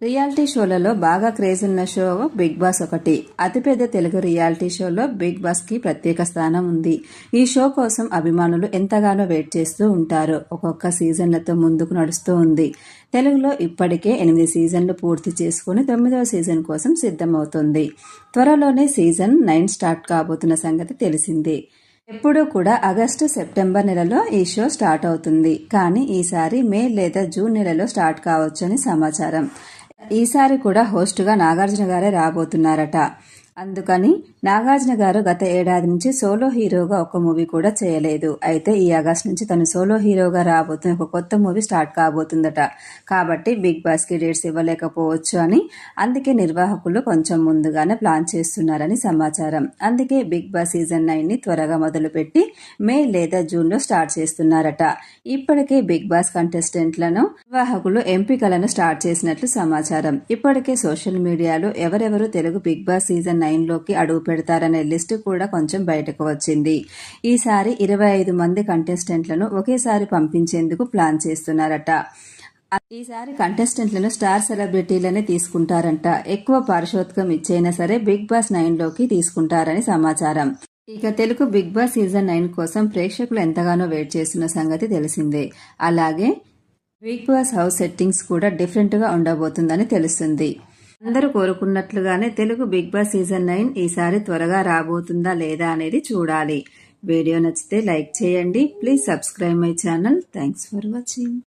Reality షోలలో బాగా craze ఉన్న show big boss ఒకటి. అతిపెద్ద తెలుగు రియాలిటీ షోలో బిగ్ బాస్ కి ప్రత్యేక స్థానం ఉంది. ఈ షో కోసం అభిమానులు ఎంతగానో వెయిట్ చేస్తూ ఉంటారు. ఒక్కొక్క సీజన్లతో ముందుకు నడుస్తూ ఉంది. తెలుగులో ఇప్పటికే 8 సీజన్లు పూర్తి చేసుకుని 9వ సీజన్ కోసం సిద్ధమవుతుంది. త్వరలోనే సీజన్ 9 స్టార్ట్ కాబోతున్న సంగతి తెలిసిందే. ఎప్పుడూ కూడా ఆగస్టు సెప్టెంబర్ నెలలో ఈ షో స్టార్ట్ అవుతుంది. కానీ ఈసారి మే లేదా జూన్ నెలలో స్టార్ట్ కావచ్చని సమాచారం. ఈసారి కూడా హోస్ట్ గా నాగార్జున గారే రాబోతున్నారట. అందుకని నాగార్జున గారు గత ఏడాది నుంచి సోలో హీరోగా ఒక మూవీ కూడా చేయలేదు. అయితే ఈ ఆగస్టు నుంచి తను సోలో హీరోగా రాబోతున్న ఒక కొత్త మూవీ స్టార్ట్ కాబోతుందట. కాబట్టి బిగ్ బాస్ కి డేట్స్ ఇవ్వలేకపోవచ్చు అని, అందుకే నిర్వాహకులు కొంచెం ముందుగానే ప్లాన్ చేస్తున్నారని సమాచారం. అందుకే బిగ్ బాస్ సీజన్ 9 ని త్వరగా మొదలుపెట్టి మే లేదా జూన్ లో స్టార్ట్ చేస్తున్నారట. ఇప్పటికే బిగ్ బాస్ కంటెస్టెంట్లను నిర్వాహకులు ఎంపికలను స్టార్ట్ చేసినట్లు సమాచారం. ఇప్పటికే సోషల్ మీడియాలో ఎవరెవరు తెలుగు బిగ్ బాస్ సీజన్ 9 లోకి అడుగు పెడతారనే లిస్టు కూడా కొంచెం బయటకు వచ్చింది. ఈసారి 25 మంది కంటెస్టెంట్లను ఒకేసారి పంపించేందుకు ప్లాన్ చేస్తున్నారట. ఈసారి కంటెస్టెంట్లను స్టార్ సెలబ్రిటీలనే తీసుకుంటారంట. ఎక్కువ పారితోషికం ఇచ్చైనా సరే బిగ్ బాస్ 9 లోకి తీసుకుంటారని సమాచారం. ఇక తెలుగు బిగ్ బాస్ సీజన్ 9 కోసం ప్రేక్షకులు ఎంతగానో వెయిట్ చేస్తున్న సంగతి తెలిసిందే. అలాగే బిగ్ బాస్ హౌస్ సెట్టింగ్స్ కూడా డిఫరెంట్ గా ఉండబోతుందని తెలుస్తుంది. అందరూ కోరుకున్నట్లుగానే తెలుగు బిగ్ బాస్ సీజన్ 9 ఈసారి త్వరగా రాబోతుందా లేదా అనేది చూడాలి. వీడియో నచ్చితే లైక్ చేయండి. Please subscribe my channel. Thanks for watching.